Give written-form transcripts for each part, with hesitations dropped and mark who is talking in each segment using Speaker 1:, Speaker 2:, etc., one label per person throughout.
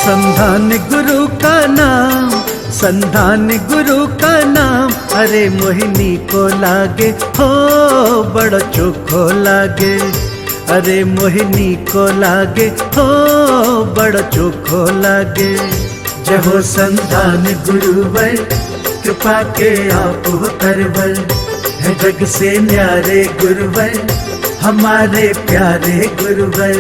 Speaker 1: संधान गुरु का नाम, संधान गुरु का नाम, अरे मोहिनी को लागे हो बड़ो चोखो लागे, अरे मोहिनी को लागे हो बड़ो चोखो लागे। जय हो संधान गुरुवर, कृपा के आप हो करवर, है जग से न्यारे गुरुवर, हमारे प्यारे गुरुवर।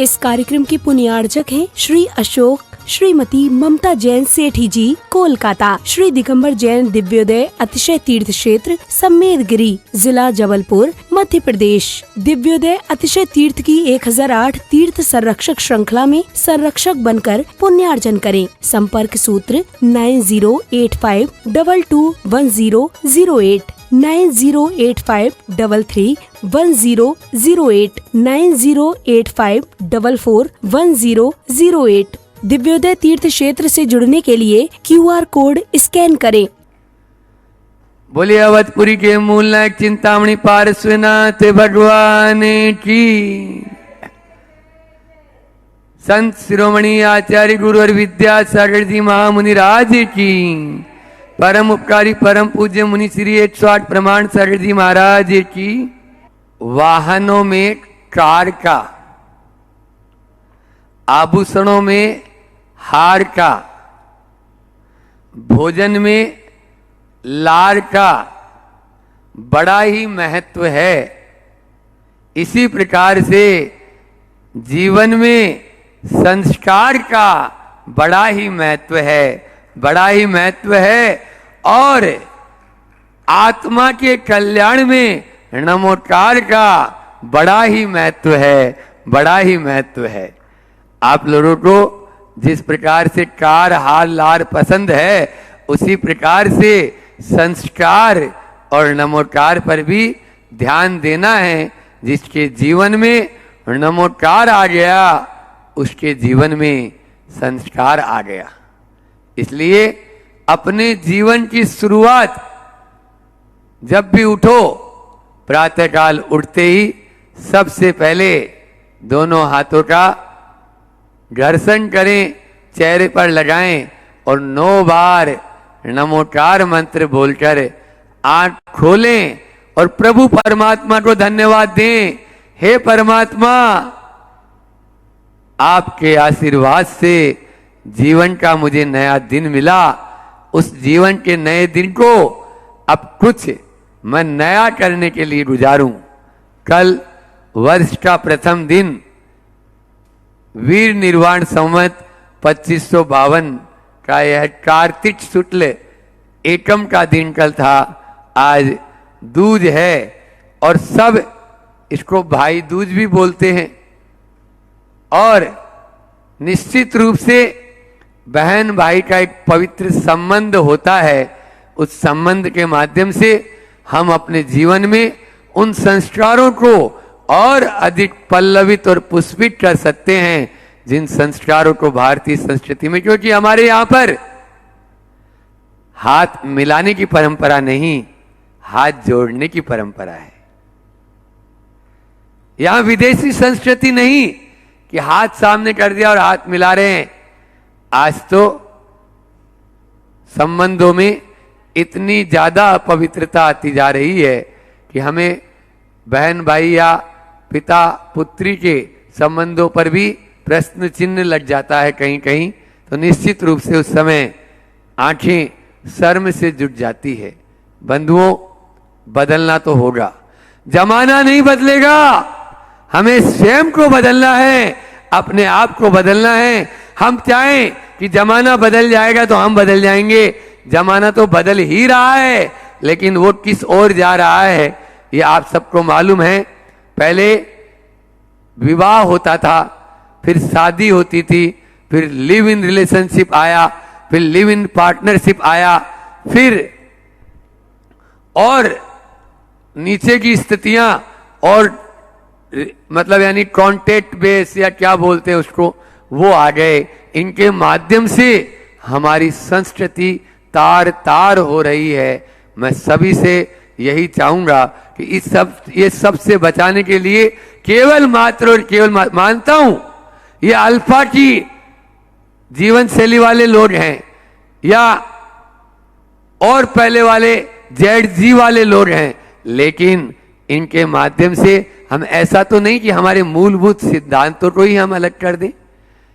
Speaker 2: इस कार्यक्रम के पुण्यार्चक हैं श्री अशोक श्रीमती ममता जैन सेठी जी, कोलकाता। श्री दिगंबर जैन दिव्योदय अतिशय तीर्थ क्षेत्र सम्मेदगिरी, जिला जबलपुर, मध्य प्रदेश। दिव्योदय अतिशय तीर्थ की 1008 तीर्थ संरक्षक श्रृंखला में संरक्षक बनकर पुण्यार्जन करें। संपर्क सूत्र 9085221008, 9085331008, 9085441008। दिव्योदय तीर्थ क्षेत्र से जुड़ने के लिए QR कोड स्कैन करें।
Speaker 3: बोलिए अवधपुरी के मूल नायक चिंतामणि पार्श्वनाथ भगवान की। संत शिरोमणि आचार्य गुरु और विद्यासागर जी महामुनि राज की। परम उपकारी परम पूज्य मुनि श्री 108 प्रमाण सागर जी महाराज की। वाहनों में कार का, आभूषणों में हार का, भोजन में लार का बड़ा ही महत्व है। इसी प्रकार से जीवन में संस्कार का बड़ा ही महत्व है, बड़ा ही महत्व है। और आत्मा के कल्याण में नमोकार का बड़ा ही महत्व है, बड़ा ही महत्व है। आप लोगों को जिस प्रकार से कार हार लार पसंद है, उसी प्रकार से संस्कार और नमोकार पर भी ध्यान देना है। जिसके जीवन में नमोकार आ गया, उसके जीवन में संस्कार आ गया। इसलिए अपने जीवन की शुरुआत जब भी उठो, प्रातःकाल उठते ही सबसे पहले दोनों हाथों का घर्षण करें, चेहरे पर लगाएं और 9 बार नमोकार मंत्र बोलकर आंख खोलें और प्रभु परमात्मा को धन्यवाद दें। हे परमात्मा, आपके आशीर्वाद से जीवन का मुझे नया दिन मिला। उस जीवन के नए दिन को अब कुछ मैं नया करने के लिए गुजारूं। कल वर्ष का प्रथम दिन वीर निर्वाण संवत 2552 का यह कार्तिक शुक्ल एकम का दिन कल था। आज दूज है और सब इसको भाई दूज भी बोलते हैं। और निश्चित रूप से बहन भाई का एक पवित्र संबंध होता है। उस संबंध के माध्यम से हम अपने जीवन में उन संस्कारों को और अधिक पल्लवित और पुष्पित कर सकते हैं, जिन संस्कारों को भारतीय संस्कृति में, क्योंकि हमारे यहां पर हाथ मिलाने की परंपरा नहीं, हाथ जोड़ने की परंपरा है। यहां विदेशी संस्कृति नहीं कि हाथ सामने कर दिया और हाथ मिला रहे हैं। आज तो संबंधों में इतनी ज्यादा अपवित्रता आती जा रही है कि हमें बहन भाई या पिता पुत्री के संबंधों पर भी प्रश्न चिन्ह लग जाता है कहीं कहीं। तो निश्चित रूप से उस समय आंखें शर्म से जुट जाती है। बंधुओं, बदलना तो होगा, जमाना नहीं बदलेगा, हमें स्वयं को बदलना है, अपने आप को बदलना है। हम चाहें कि जमाना बदल जाएगा तो हम बदल जाएंगे, जमाना तो बदल ही रहा है, लेकिन वो किस ओर जा रहा है ये आप सबको मालूम है। पहले विवाह होता था, फिर शादी होती थी, फिर लिव इन रिलेशनशिप आया, फिर लिव इन पार्टनरशिप आया, फिर और नीचे की स्थितियां और मतलब यानी कॉन्टेक्ट बेस या क्या बोलते हैं उसको, वो आ गए। इनके माध्यम से हमारी संस्कृति तार तार हो रही है। मैं सभी से यही चाहूंगा कि ये सब से बचाने के लिए केवल मात्र और केवल मानता हूं ये अल्फा की जीवन शैली वाले लोग हैं या और पहले वाले ZG वाले लोग हैं, लेकिन इनके माध्यम से हम ऐसा तो नहीं कि हमारे मूलभूत सिद्धांतों को ही हम अलग कर दें।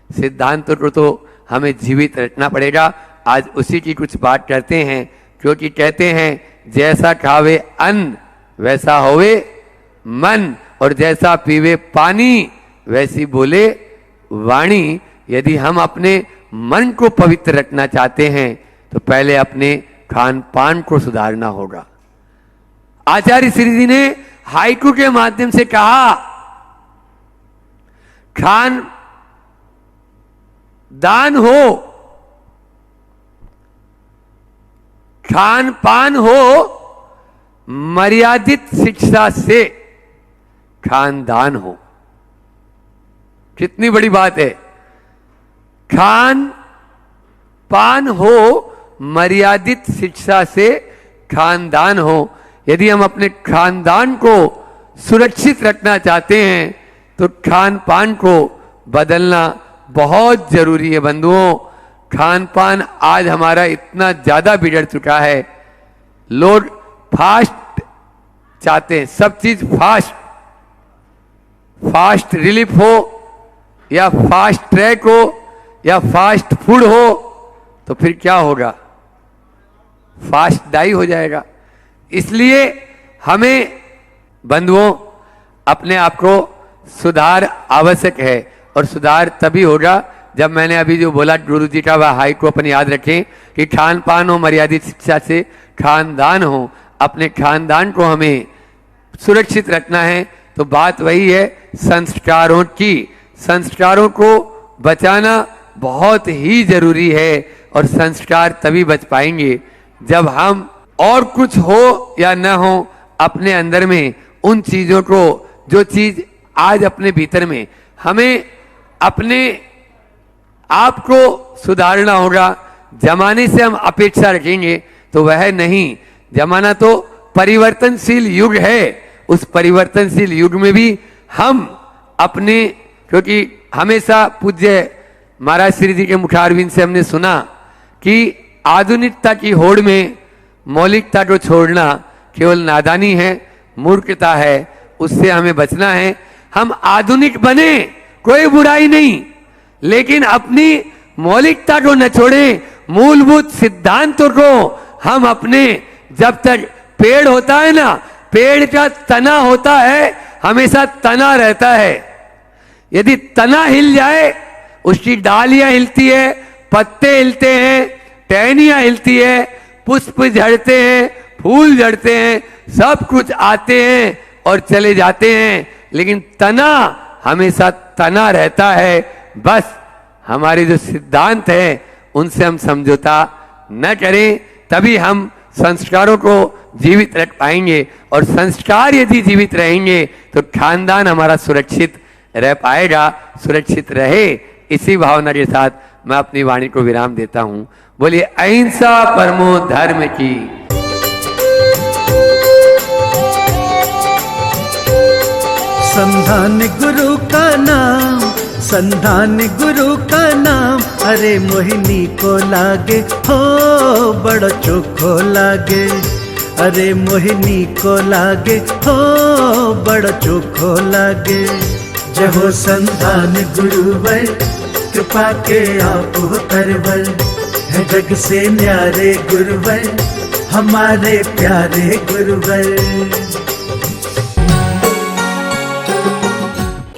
Speaker 3: सिद्धांतों को तो हमें जीवित रखना पड़ेगा। आज उसी की कुछ बात करते हैं, क्योंकि कहते हैं जैसा खावे अन्न वैसा होवे मन, और जैसा पीवे पानी वैसी बोले वाणी। यदि हम अपने मन को पवित्र रखना चाहते हैं तो पहले अपने खान पान को सुधारना होगा। आचार्य श्री जी ने हाइकू के माध्यम से कहा, खान दान हो, खान पान हो, मर्यादित शिक्षा से खानदान हो। कितनी बड़ी बात है। खान पान हो, मर्यादित शिक्षा से खानदान हो। यदि हम अपने खानदान को सुरक्षित रखना चाहते हैं तो खान पान को बदलना बहुत जरूरी है। बंधुओं, खान पान आज हमारा इतना ज्यादा बिगड़ चुका है। लोग फास्ट चाहते हैं, सब चीज फास्ट, फास्ट रिलीफ हो या फास्ट ट्रैक हो या फास्ट फूड हो, तो फिर क्या होगा? फास्ट डाई हो जाएगा। इसलिए हमें बंधुओं अपने आप को सुधार आवश्यक है, और सुधार तभी होगा जब मैंने अभी जो बोला गुरु जी का वह हाई को अपन याद रखें कि खान पान हो, मर्यादित शिक्षा से खानदान हो। अपने खानदान को हमें सुरक्षित रखना है। तो बात वही है संस्कारों की। संस्कारों को बचाना बहुत ही जरूरी है, और संस्कार तभी बच पाएंगे जब हम और कुछ हो या न हो अपने अंदर में उन चीजों को, जो चीज आज अपने भीतर में हमें अपने आप को सुधारना होगा। जमाने से हम अपेक्षा रखेंगे तो वह नहीं। जमाना तो परिवर्तनशील युग है। उस परिवर्तनशील युग में भी हम अपने, क्योंकि हमेशा पूज्य महाराज श्री जी के मुखारविंद से हमने सुना कि आधुनिकता की होड़ में मौलिकता को छोड़ना केवल नादानी है, मूर्खता है। उससे हमें बचना है। हम आधुनिक बने, कोई बुराई नहीं, लेकिन अपनी मौलिकता को न छोड़ें। मूलभूत सिद्धांतों को हम अपने, जब तक पेड़ होता है ना, पेड़ का तना होता है, हमेशा तना रहता है। यदि तना हिल जाए, उसकी डालियां हिलती है, पत्ते हिलते हैं, टहनियां हिलती है, पुष्प झड़ते हैं, फूल झड़ते हैं, सब कुछ आते हैं और चले जाते हैं, लेकिन तना हमेशा तना रहता है। बस हमारे जो सिद्धांत हैं उनसे हम समझौता न करें, तभी हम संस्कारों को जीवित रख पाएंगे। और संस्कार यदि जीवित रहेंगे तो खानदान हमारा सुरक्षित रह पाएगा, सुरक्षित रहे। इसी भावना के साथ मैं अपनी वाणी को विराम देता हूं। बोलिए अहिंसा परमो धर्म की।
Speaker 1: संधान गुरु का नाम, संधान गुरु का नाम, अरे मोहिनी को लागे हो बड़ा चोखो लागे, अरे मोहिनी को लागे हो बड़ा चोखो लागे। जय हो संधान गुरुवर, कृपा के आप हो तरवर, है जग से न्यारे गुरुवर, हमारे प्यारे गुरुवर।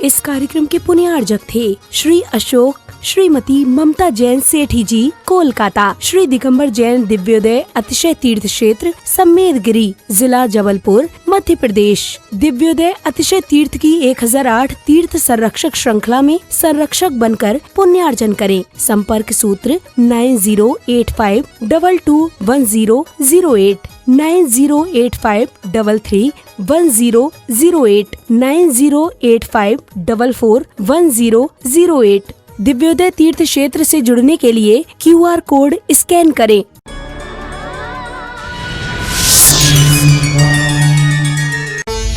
Speaker 2: इस कार्यक्रम के पुण्यार्जक थे श्री अशोक श्रीमती ममता जैन सेठी जी, कोलकाता। श्री दिगंबर जैन दिव्योदय अतिशय तीर्थ क्षेत्र सम्मेदगिरी, जिला जबलपुर, मध्य प्रदेश। दिव्योदय अतिशय तीर्थ की 1008 तीर्थ संरक्षक श्रृंखला में संरक्षक बनकर पुण्यार्जन करें। संपर्क सूत्र 9085221008, 9085331008, 9085441008। दिव्योदय तीर्थ क्षेत्र से जुड़ने के लिए QR कोड स्कैन करें।